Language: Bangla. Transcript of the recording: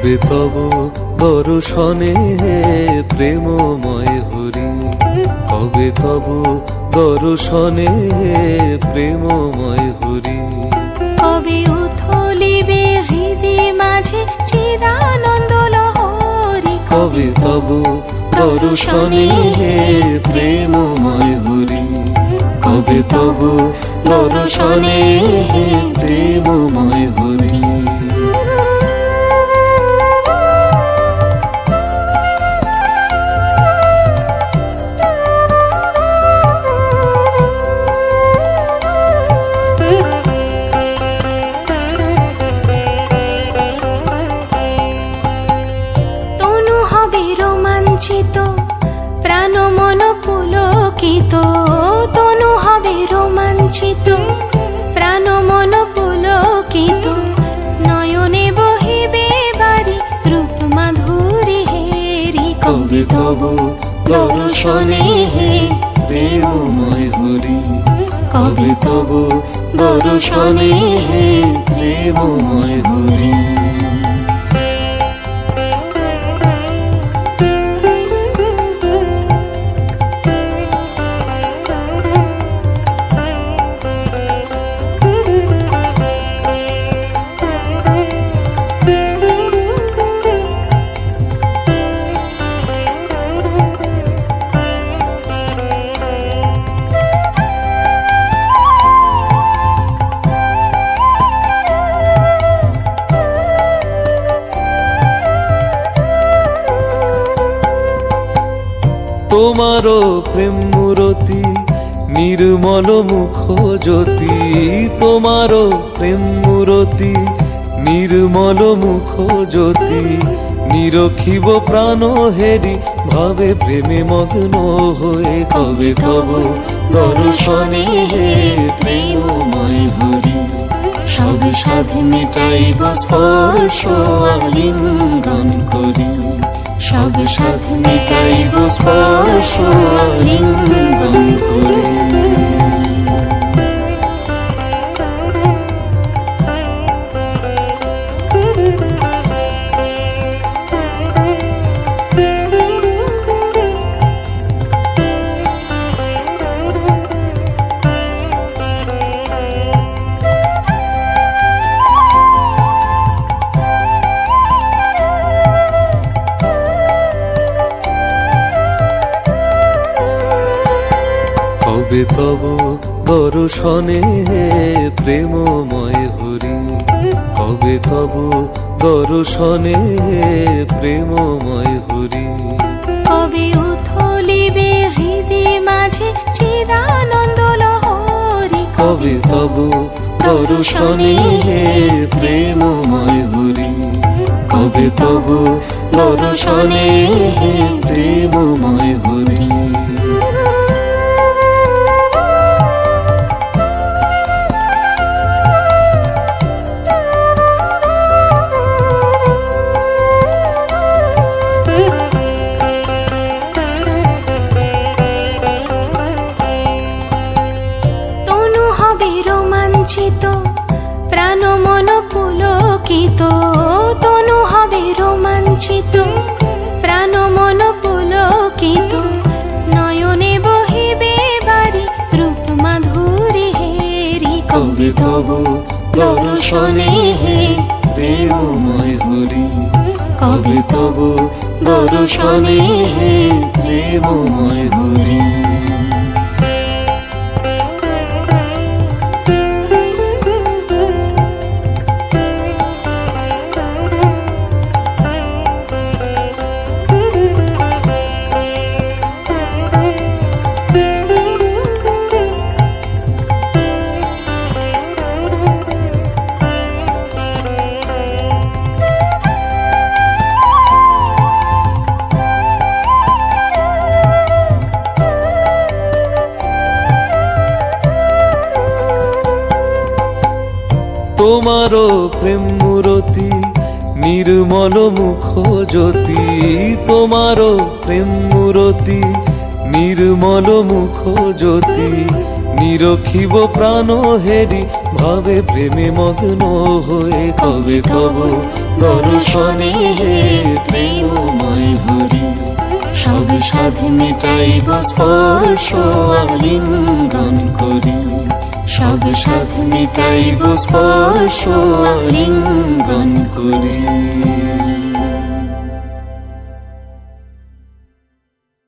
কবে তব দর্শনে প্রেমময় হরি, কবে তব দর্শনে প্রেমময় হরি। কবে উথলিবে হৃদয় মাঝে চিদানন্দ লহরী, কবে তব দর্শনে প্রেমময় হরি, কবে তব দর্শনে প্রেমময় হরি। তনু হবে রোমাঞ্চিত, প্রাণ মন পুলকিত, তনু হবে রোমাঞ্চিত, প্রাণ মন পুলকিত, নয়নে বহিবে বারি রূপ মাধুরী হেরি। কবে তব দর্শনে প্রেমময় হরি, কবে তব দর্শনে প্রেমময় হরি। তোমারো প্রেম মূরতি নির্মল মুখ জ্যোতি, তোমারো প্রেম মূরতি নির্মল মুখ জ্যোতি, নিরখিব প্রাণ হেরি ভাবে প্রেমে মগ্ন হয়ে। কবে তব দর্শনে প্রেমময় হরি, সব সাধ মেটাইব স্পর্শ আলিঙ্গন করি, সব সাধ মেটাইব স্পর্শ আলিঙ্গন করি। কবে তব দর্শনে প্রেমময় হরি, কবে তব দর্শনে প্রেমময় হরি। কবে উথলিবে হৃদয় মাঝে চিদানন্দ লহরী, কবে তব দর্শনে প্রেমময় হরি, কবে তব দর্শনে প্রেমময় হরি। তনু হবে রোমাঞ্চিত, প্রাণ মন পুলকিত, তনু হবে রোমাঞ্চিত, প্রাণ মন পুলকিত, নয়নে বহিবে বারি রূপ মাধুরী হেরি। কবে তব দর্শনে প্রেমময় হরি, কবে তব দর্শনে প্রেমময় হরি। তোমারো প্রেম মূরতি নির্মল মুখ জ্যোতি, তোমারো প্রেম মূরতি নির্মল মুখ জ্যোতি, নিরখিব প্রাণ হেরি ভাবে প্রেমে মগ্ন হয়ে কবে তব দর্শনে হে প্রেমময় হরি সব সাধ মেটাইব স্পর্শ আলিঙ্গন করি সব সাধ মেটাইব স্পর্শ আলিঙ্গন করি